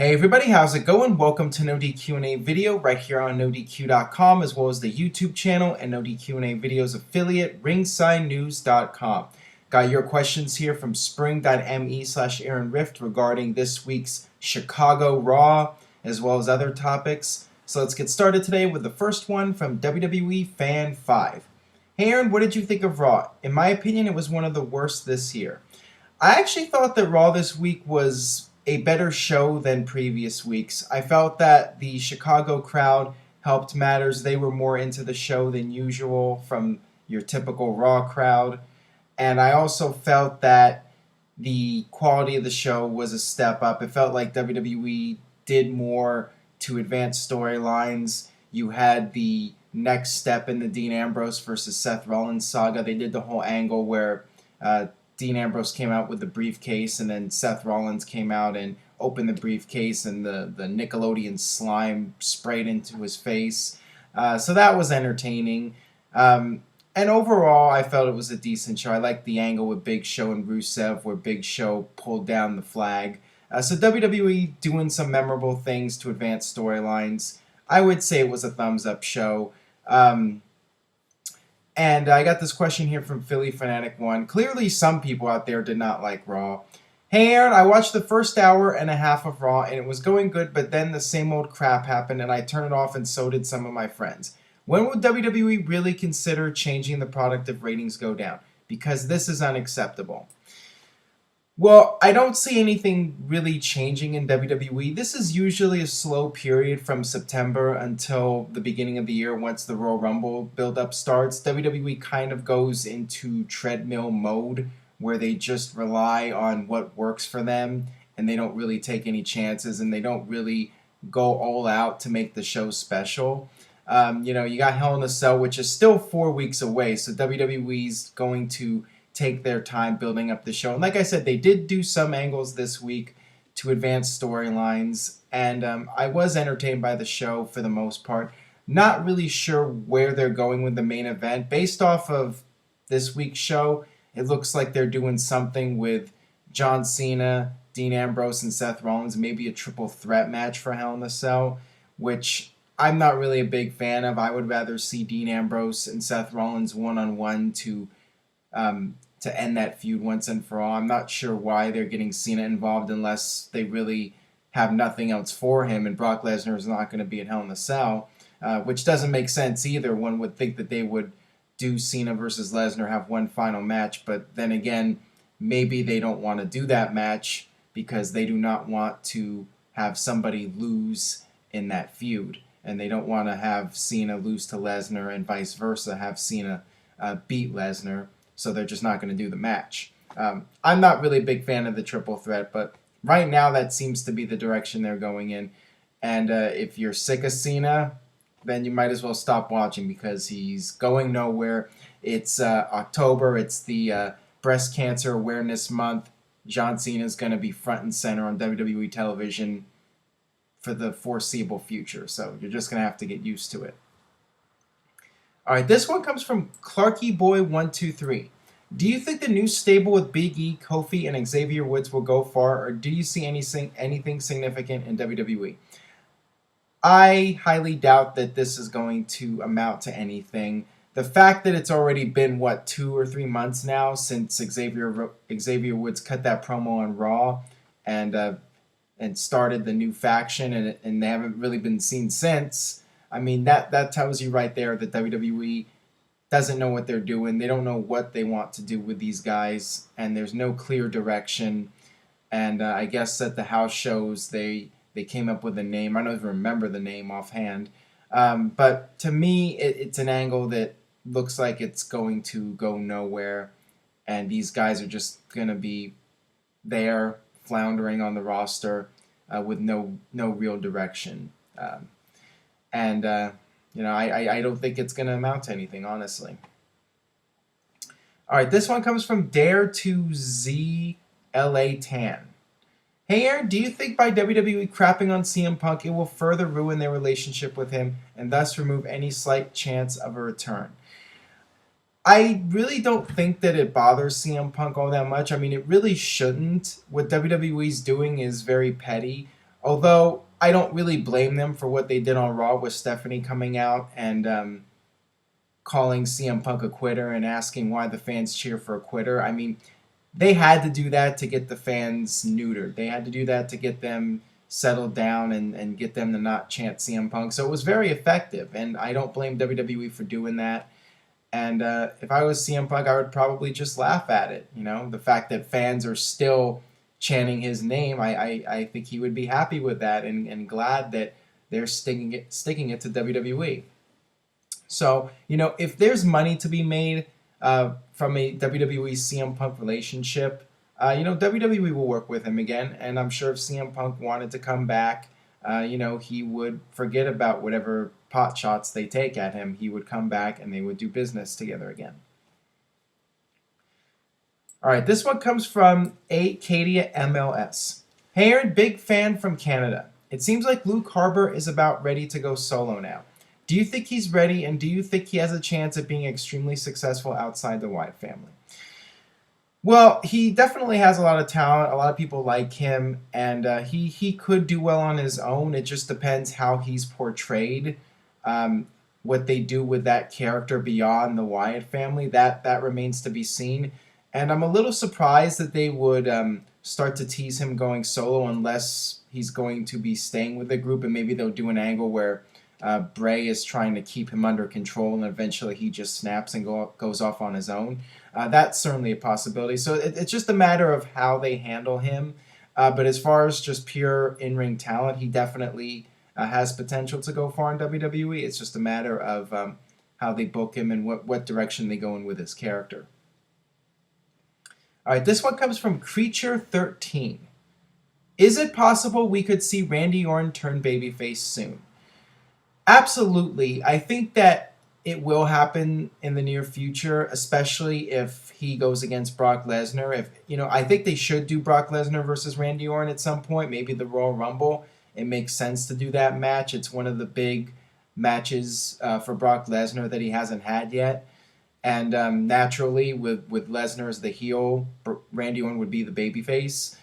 Hey everybody, how's it going? Welcome to NoDQ&A video right here on NoDQ.com, as well as the YouTube channel and NoDQ&A videos affiliate ringsidenews.com. Got your questions here from spring.me/Aaron Rift regarding this week's Chicago Raw, as well as other topics. So let's get started today with the first one from WWE Fan 5. Hey Aaron, what did you think of Raw? In my opinion, it was one of the worst this year. I actually thought that Raw this week was a better show than previous weeks. I felt that the Chicago crowd helped matters. They were more into the show than usual from your typical Raw crowd. And I also felt that the quality of the show was a step up. It felt like WWE did more to advance storylines. You had the next step in the Dean Ambrose versus Seth Rollins saga. They did the whole angle where Dean Ambrose came out with the briefcase, and then Seth Rollins came out and opened the briefcase, and the Nickelodeon slime sprayed into his face. So that was entertaining. And overall, I felt it was a decent show. I liked the angle with Big Show and Rusev, where Big Show pulled down the flag. So WWE doing some memorable things to advance storylines. I would say it was a thumbs-up show. And I got this question here from Philly Fanatic 1. Clearly, some people out there did not like Raw. Hey, Aaron, I watched the first hour and a half of Raw, and it was going good, but then the same old crap happened, and I turned it off, and so did some of my friends. When will WWE really consider changing the product if ratings go down? Because this is unacceptable. Well, I don't see anything really changing in WWE. This is usually a slow period from September until the beginning of the year once the Royal Rumble build-up starts. WWE kind of goes into treadmill mode where they just rely on what works for them and they don't really take any chances and they don't really go all out to make the show special. You got Hell in a Cell, which is still 4 weeks away, so WWE's going to take their time building up the show. And like I said, they did do some angles this week to advance storylines, and I was entertained by the show for the most part. Not really sure where they're going with the main event. Based off of this week's show, it looks like they're doing something with John Cena, Dean Ambrose, and Seth Rollins, maybe a triple threat match for Hell in a Cell, which I'm not really a big fan of. I would rather see Dean Ambrose and Seth Rollins one-on-one to end that feud once and for all. I'm not sure why they're getting Cena involved unless they really have nothing else for him, and Brock Lesnar is not going to be at Hell in a Cell, which doesn't make sense either. One would think that they would do Cena versus Lesnar, have one final match, but then again, maybe they don't want to do that match because they do not want to have somebody lose in that feud, and they don't want to have Cena lose to Lesnar and vice versa, have Cena beat Lesnar. So they're just not going to do the match. I'm not really a big fan of the triple threat, but right now that seems to be the direction they're going in. And if you're sick of Cena, then you might as well stop watching because he's going nowhere. It's October. It's the Breast Cancer Awareness Month. John Cena is going to be front and center on WWE television for the foreseeable future. So you're just going to have to get used to it. All right, this one comes from ClarkyBoy123. Do you think the new stable with Big E, Kofi, and Xavier Woods will go far, or do you see anything significant in WWE? I highly doubt that this is going to amount to anything. The fact that it's already been, 2 or 3 months now since Xavier Woods cut that promo on Raw and started the new faction, and they haven't really been seen since. I mean, that tells you right there that WWE doesn't know what they're doing. They don't know what they want to do with these guys, and there's no clear direction. And I guess at the house shows, they came up with a name. I don't even remember the name offhand. But to me, it's an angle that looks like it's going to go nowhere, and these guys are just going to be there, floundering on the roster with no real direction. I don't think it's going to amount to anything, honestly. All right, this one comes from Dare2ZLA10. Hey, Aaron, do you think by WWE crapping on CM Punk, it will further ruin their relationship with him and thus remove any slight chance of a return? I really don't think that it bothers CM Punk all that much. I mean, it really shouldn't. What WWE's doing is very petty. Although I don't really blame them for what they did on Raw with Stephanie coming out and calling CM Punk a quitter and asking why the fans cheer for a quitter. I mean, they had to do that to get the fans neutered. They had to do that to get them settled down and get them to not chant CM Punk. So it was very effective, and I don't blame WWE for doing that. And if I was CM Punk, I would probably just laugh at it. You know, the fact that fans are still chanting his name, I think he would be happy with that and glad that they're sticking it to WWE. So, you know, if there's money to be made from a WWE CM Punk relationship, you know, WWE will work with him again. And I'm sure if CM Punk wanted to come back, you know, he would forget about whatever pot shots they take at him. He would come back and they would do business together again. All right, this one comes from A. Katie at MLS. Hey Aaron, big fan from Canada. It seems like Luke Harper is about ready to go solo now. Do you think he's ready, and do you think he has a chance at being extremely successful outside the Wyatt family? Well, he definitely has a lot of talent. A lot of people like him, and he could do well on his own. It just depends how he's portrayed. What they do with that character beyond the Wyatt family, that remains to be seen. And I'm a little surprised that they would start to tease him going solo unless he's going to be staying with the group, and maybe they'll do an angle where Bray is trying to keep him under control, and eventually he just snaps and goes off on his own. That's certainly a possibility. So it's just a matter of how they handle him. But as far as just pure in-ring talent, he definitely has potential to go far in WWE. It's just a matter of how they book him and what direction they go in with his character. All right, this one comes from Creature13. Is it possible we could see Randy Orton turn babyface soon? Absolutely. I think that it will happen in the near future, especially if he goes against Brock Lesnar. If I think they should do Brock Lesnar versus Randy Orton at some point, maybe the Royal Rumble. It makes sense to do that match. It's one of the big matches for Brock Lesnar that he hasn't had yet. And naturally, with Lesnar as the heel, Randy Orton would be the babyface.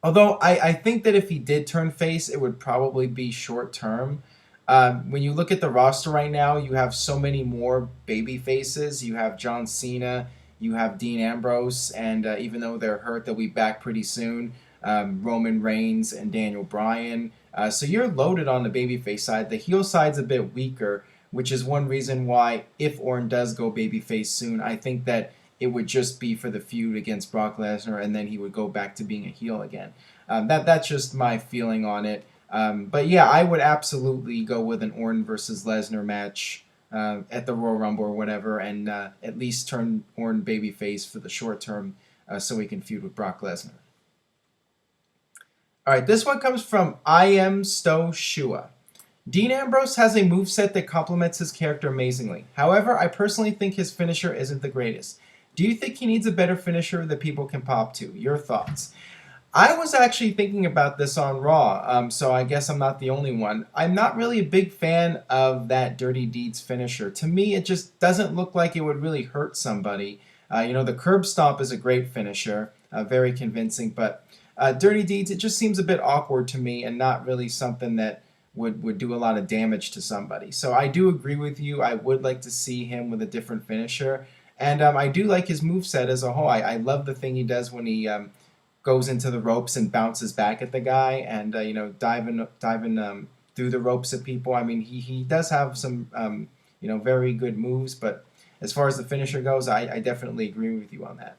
Although I think that if he did turn face, it would probably be short term. When you look at the roster right now, you have so many more baby faces. You have John Cena, you have Dean Ambrose, and even though they're hurt, they'll be back pretty soon. Roman Reigns and Daniel Bryan. So you're loaded on the babyface side. The heel side's a bit weaker, which is one reason why if Orton does go babyface soon, I think that it would just be for the feud against Brock Lesnar, and then he would go back to being a heel again. That's just my feeling on it. But yeah, I would absolutely go with an Orton versus Lesnar match at the Royal Rumble or whatever, and at least turn Orton babyface for the short term so he can feud with Brock Lesnar. All right, this one comes from I Am Sto Shua. Dean Ambrose has a moveset that complements his character amazingly. However, I personally think his finisher isn't the greatest. Do you think he needs a better finisher that people can pop to? Your thoughts? I was actually thinking about this on Raw, so I guess I'm not the only one. I'm not really a big fan of that Dirty Deeds finisher. To me, it just doesn't look like it would really hurt somebody. The curb stomp is a great finisher, very convincing, but Dirty Deeds, it just seems a bit awkward to me and not really something that would do a lot of damage to somebody. So I do agree with you. I would like to see him with a different finisher. And I do like his moveset as a whole. I love the thing he does when he goes into the ropes and bounces back at the guy and, diving through the ropes at people. I mean, he does have some, very good moves. But as far as the finisher goes, I definitely agree with you on that.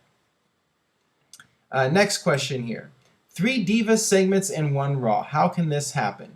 Next question here. 3 Divas segments in 1 Raw. How can this happen?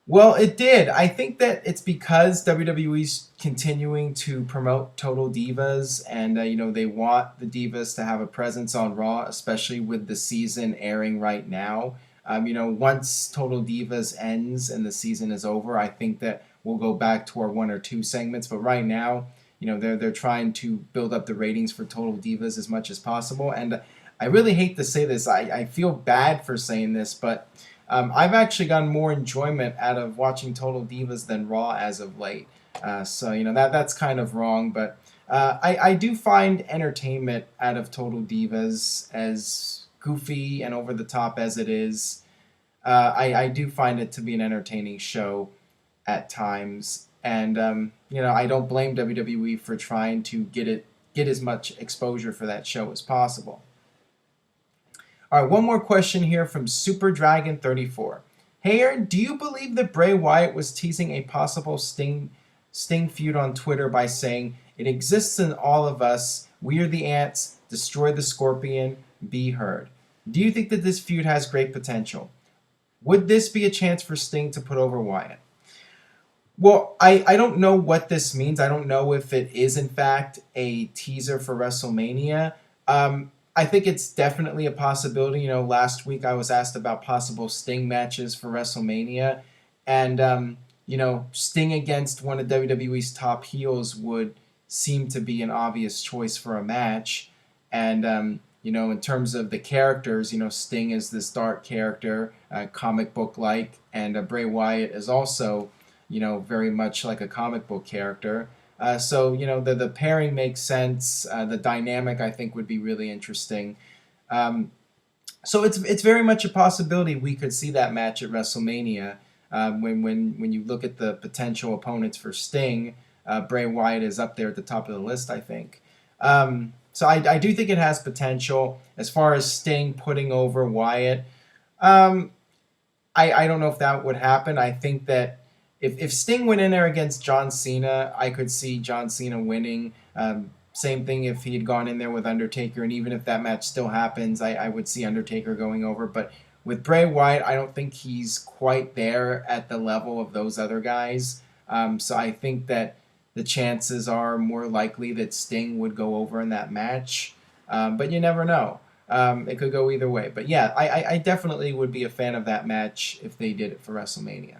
Well, it did. I think that it's because WWE's continuing to promote Total Divas, and they want the Divas to have a presence on Raw, especially with the season airing right now. Once Total Divas ends and the season is over, I think that we'll go back to our 1 or 2 segments. But right now, they're trying to build up the ratings for Total Divas as much as possible. And I really hate to say this. I feel bad for saying this, but I've actually gotten more enjoyment out of watching Total Divas than Raw as of late. So that's kind of wrong, but I do find entertainment out of Total Divas as goofy and over the top as it is, I do find it to be an entertaining show at times. And, I don't blame WWE for trying to get as much exposure for that show as possible. All right, one more question here from Super Dragon 34. Hey Aaron, do you believe that Bray Wyatt was teasing a possible Sting feud on Twitter by saying, "It exists in all of us, we are the ants, destroy the scorpion, be heard"? Do you think that this feud has great potential? Would this be a chance for Sting to put over Wyatt? Well, I don't know what this means. I don't know if it is, in fact, a teaser for WrestleMania. I think it's definitely a possibility. Last week I was asked about possible Sting matches for WrestleMania. And, Sting against one of WWE's top heels would seem to be an obvious choice for a match. And, in terms of the characters, Sting is this dark character, comic book-like, and Bray Wyatt is also, very much like a comic book character. So the pairing makes sense. The dynamic, I think, would be really interesting. So it's very much a possibility we could see that match at WrestleMania. When you look at the potential opponents for Sting, Bray Wyatt is up there at the top of the list, I think. So I do think it has potential. As far as Sting putting over Wyatt, I don't know if that would happen. I think that if Sting went in there against John Cena, I could see John Cena winning. Same thing if he had gone in there with Undertaker, and even if that match still happens, I would see Undertaker going over. But with Bray Wyatt, I don't think he's quite there at the level of those other guys. So I think that the chances are more likely that Sting would go over in that match. But you never know. It could go either way. But yeah, I definitely would be a fan of that match if they did it for WrestleMania.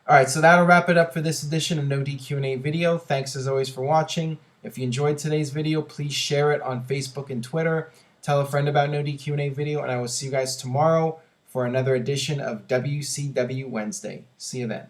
All right, so that'll wrap it up for this edition of No DQ&A video. Thanks as always for watching. If you enjoyed today's video, please share it on Facebook and Twitter. Tell a friend about No DQ&A video, and I will see you guys tomorrow for another edition of WCW Wednesday. See you then.